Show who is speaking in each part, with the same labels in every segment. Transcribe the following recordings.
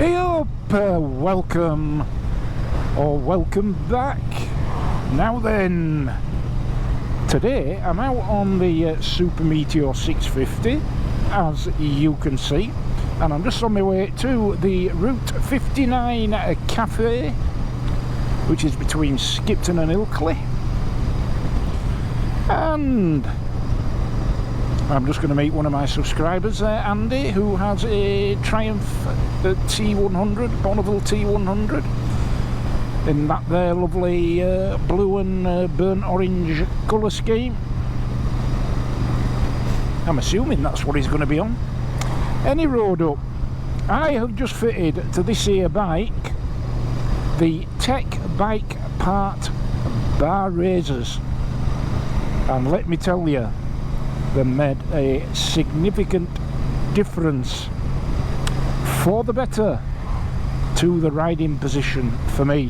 Speaker 1: Hey up, welcome back. Now then, today I'm out on the Super Meteor 650, as you can see, and I'm just on my way to the Route 59 Cafe, which is between Skipton and Ilkley, and I'm just going to meet one of my subscribers there, Andy, who has a Triumph T100, Bonneville T100, in that there lovely blue and burnt orange colour scheme. I'm assuming that's what he's going to be on. Any road up, I have just fitted to this here bike the Tech Bike Part bar raisers, and let me tell you, they made a significant difference for the better to the riding position for me.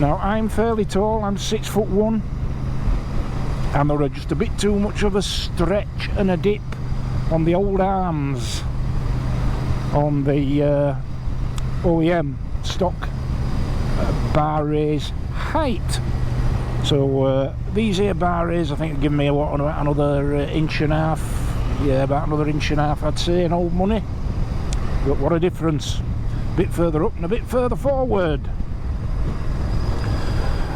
Speaker 1: Now I'm fairly tall, I'm 6'1", and there are just a bit too much of a stretch and a dip on the old arms on the OEM stock bar raise height. So these here bar raise, I think, are giving me another inch and a half. Yeah, about another inch and a half, I'd say, in old money. But what a difference! A bit further up and a bit further forward.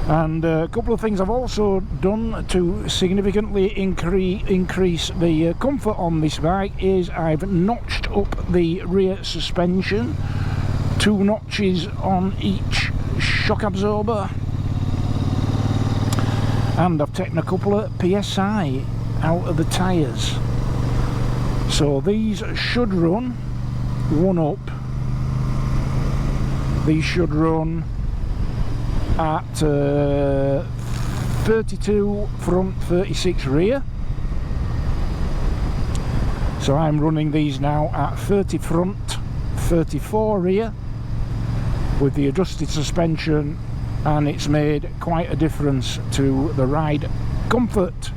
Speaker 1: And a couple of things I've also done to significantly increase the comfort on this bike is I've notched up the rear suspension, 2 notches on each shock absorber. And I've taken a couple of PSI out of the tyres. So these should run one up. These should run at 32 front, 36 rear. So I'm running these now at 30 front, 34 rear with the adjusted suspension, and it's made quite a difference to the ride comfort,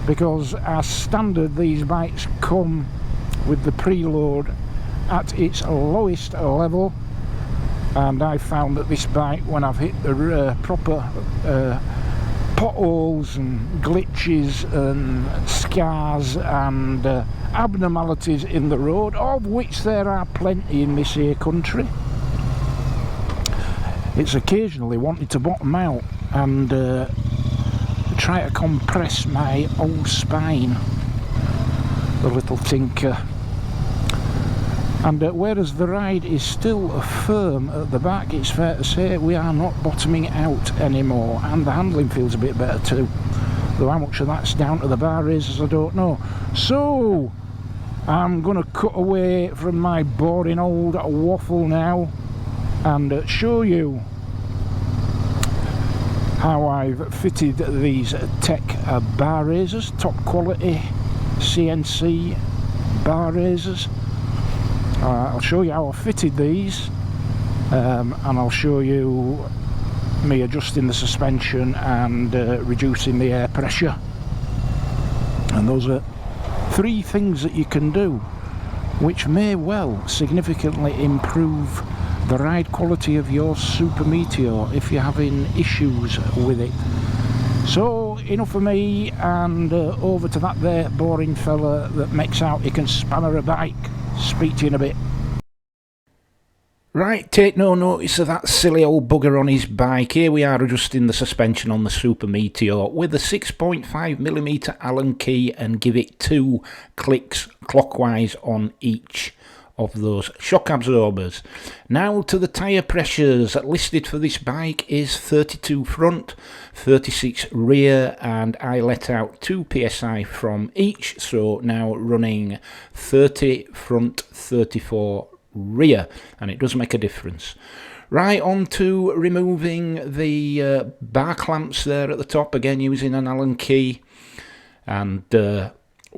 Speaker 1: because as standard these bikes come with the preload at its lowest level, and I found that this bike, when I've hit the proper potholes and glitches and scars and abnormalities in the road, of which there are plenty in this here country, it's occasionally wanted to bottom out and try to compress my old spine, the little tinker. And whereas the ride is still firm at the back, it's fair to say we are not bottoming out anymore, and the handling feels a bit better too, though how much of that's down to the bar raisers I don't know. So I'm going to cut away from my boring old waffle now and show you how I've fitted these Tech bar raisers, top quality CNC bar raisers. I'll show you how I fitted these, and I'll show you me adjusting the suspension and reducing the air pressure. And those are 3 things that you can do which may well significantly improve the ride quality of your Super Meteor if you're having issues with it. So enough of me, and over to that there boring fella that makes out he can spanner a bike. Speak to you in a bit. Right, take no notice of that silly old bugger on his bike. Here we are adjusting the suspension on the Super Meteor with a 6.5mm Allen key, and give it 2 clicks clockwise on each of those shock absorbers. Now to the tyre pressures. Listed for this bike is 32 front, 36 rear, and I let out 2 psi from each, so now running 30 front, 34 rear, and it does make a difference. Right, on to removing the bar clamps there at the top, again using an Allen key, and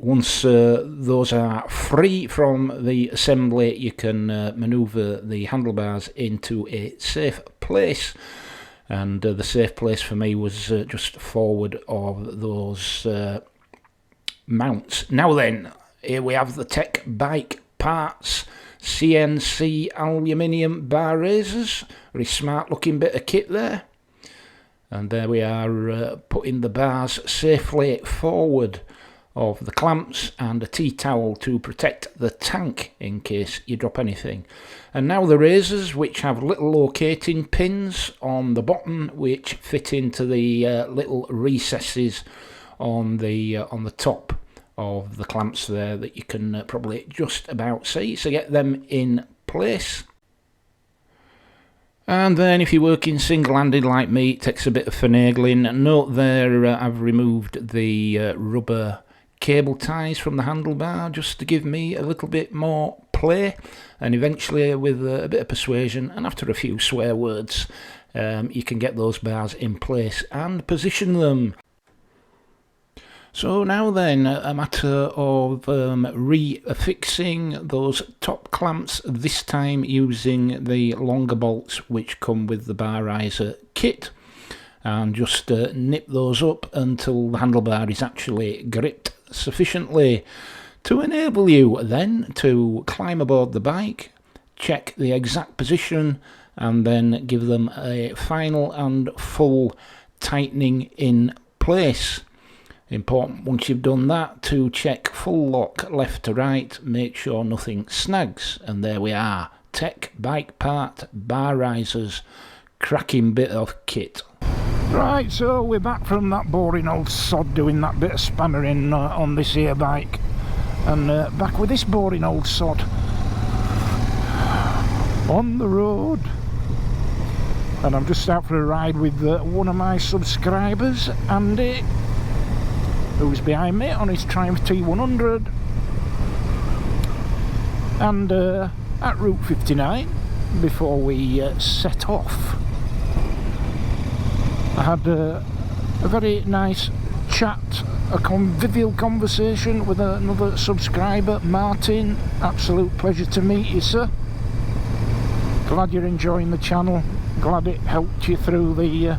Speaker 1: once those are free from the assembly, you can manoeuvre the handlebars into a safe place, and the safe place for me was just forward of those mounts. Now then, here we have the Tech Bike Parts CNC aluminium bar raisers. Very smart looking bit of kit there. And there we are, putting the bars safely forward of the clamps, and a tea towel to protect the tank in case you drop anything. And now the razors, which have little locating pins on the bottom which fit into the little recesses on the top of the clamps there that you can probably just about see, so get them in place. And then if you're working single-handed like me, it takes a bit of finagling. Note there, I've removed the rubber cable ties from the handlebar just to give me a little bit more play, and eventually with a bit of persuasion and after a few swear words you can get those bars in place and position them. So now then, a matter of refixing those top clamps, this time using the longer bolts which come with the bar riser kit, and just nip those up until the handlebar is actually gripped sufficiently to enable you then to climb aboard the bike, check the exact position, and then give them a final and full tightening in place. Important once you've done that to check full lock left to right, make sure nothing snags, and there we are, Tech Bike Part bar risers, cracking bit of kit. Right, so we're back from that boring old sod doing that bit of spannering on this here bike, and back with this boring old sod on the road. And I'm just out for a ride with one of my subscribers, Andy, who's behind me on his Triumph T100, and at Route 59 before we set off. I had a very nice chat, a convivial conversation with another subscriber, Martin. Absolute pleasure to meet you, sir. Glad you're enjoying the channel. Glad it helped you through the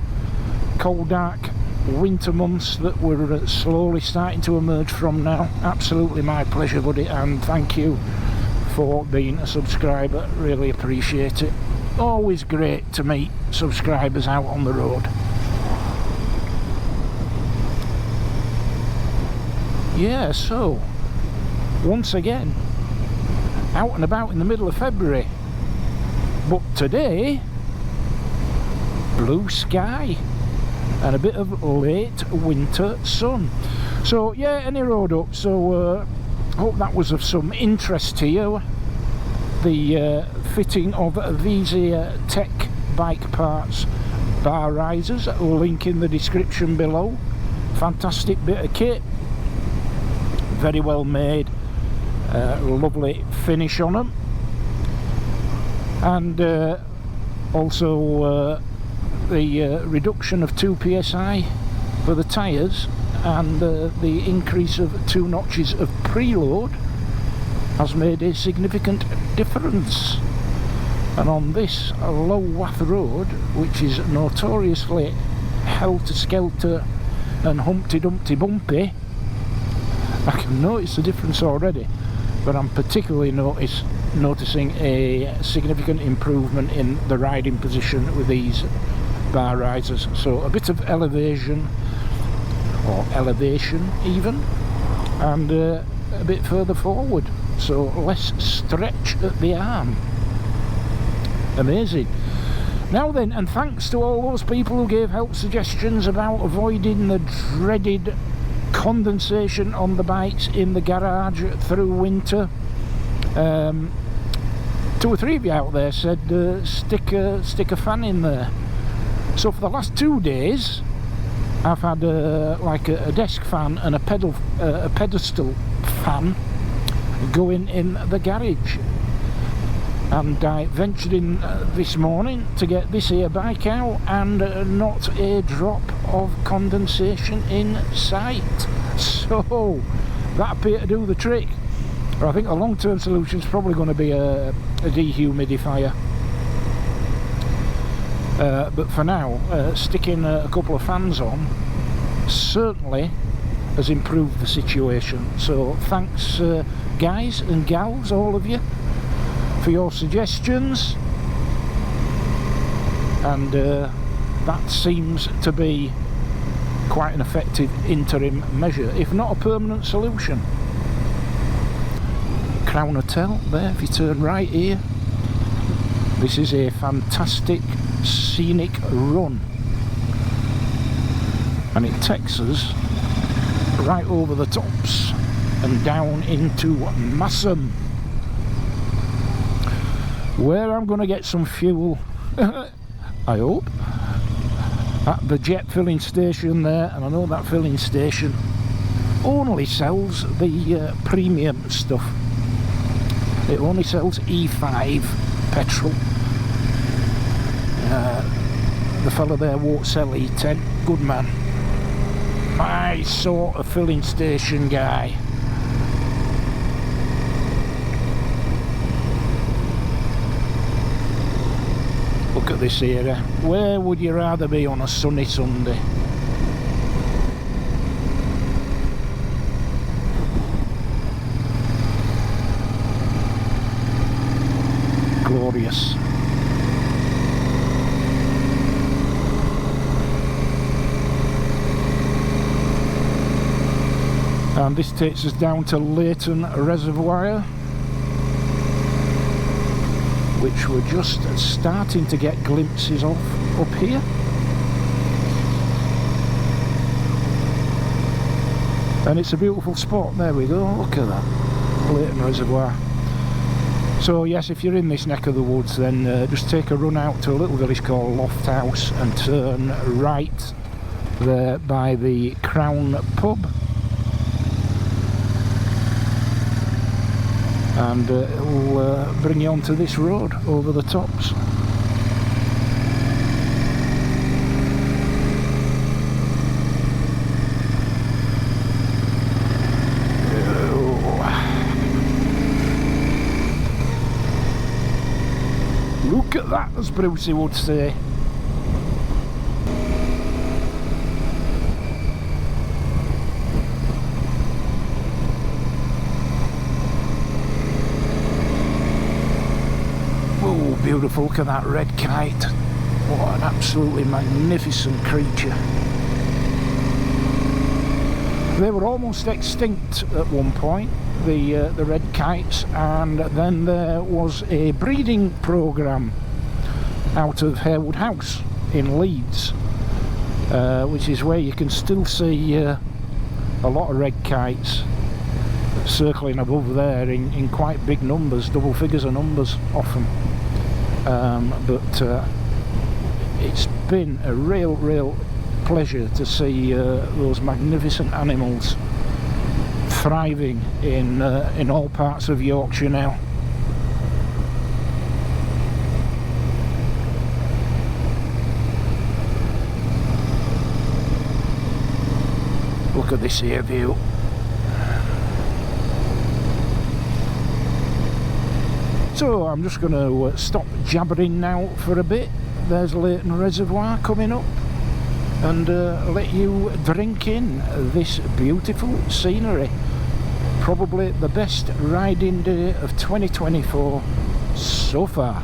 Speaker 1: cold, dark winter months that we're slowly starting to emerge from now. Absolutely my pleasure, buddy, and thank you for being a subscriber. Really appreciate it. Always great to meet subscribers out on the road. Yeah, so once again out and about in the middle of February, but today blue sky and a bit of late winter sun. So yeah, any road up. So hope that was of some interest to you, the fitting of these Tech Bike Parts bar risers. Link in the description below. Fantastic bit of kit, very well made, lovely finish on them, and also the reduction of 2 psi for the tyres, and the increase of 2 notches of preload has made a significant difference. And on this low watt road, which is notoriously helter-skelter and humpty-dumpty-bumpy, I can notice the difference already, but I'm particularly noticing a significant improvement in the riding position with these bar risers. So a bit of elevation, or elevation even, and a bit further forward, so less stretch at the arm. Amazing. Now then, and thanks to all those people who gave help suggestions about avoiding the dreaded condensation on the bikes in the garage through winter. 2 or 3 of you out there said stick a fan in there. So for the last 2 days I've had like a desk fan and a pedestal fan going in the garage, and I ventured in this morning to get this here bike out, and not a drop of condensation in sight. So that appeared to do the trick. But I think a long-term solution is probably going to be a dehumidifier. But for now, sticking a couple of fans on certainly has improved the situation. So thanks guys and gals, all of you, for for your suggestions, and that seems to be quite an effective interim measure, if not a permanent solution. Crown Hotel there, if you turn right here. This is a fantastic scenic run, and it takes us right over the tops and down into Massam, where I'm going to get some fuel I hope, at the jet filling station there. And I know that filling station only sells the premium stuff. It only sells E5 petrol. The fella there won't sell E10. Good man. My sort of filling station guy. Look at this area. Where would you rather be on a sunny Sunday? Glorious. And this takes us down to Leighton Reservoir, which we're just starting to get glimpses of up here. And it's a beautiful spot. There we go, look at that, Leighton Reservoir. So yes, if you're in this neck of the woods, then just take a run out to a little village called Lofthouse and turn right there by the Crown pub, and it'll bring you onto this road over the tops. Look at that, as Brucey would say. Oh, beautiful, look at that red kite. What an absolutely magnificent creature. They were almost extinct at one point, the red kites, and then there was a breeding programme out of Harewood House in Leeds, which is where you can still see a lot of red kites circling above there in quite big numbers, double figures of numbers often. But it's been a real pleasure to see those magnificent animals thriving in all parts of Yorkshire now. Look at this here view. So I'm just going to stop jabbering now for a bit. There's Leighton Reservoir coming up, and let you drink in this beautiful scenery. Probably the best riding day of 2024 so far.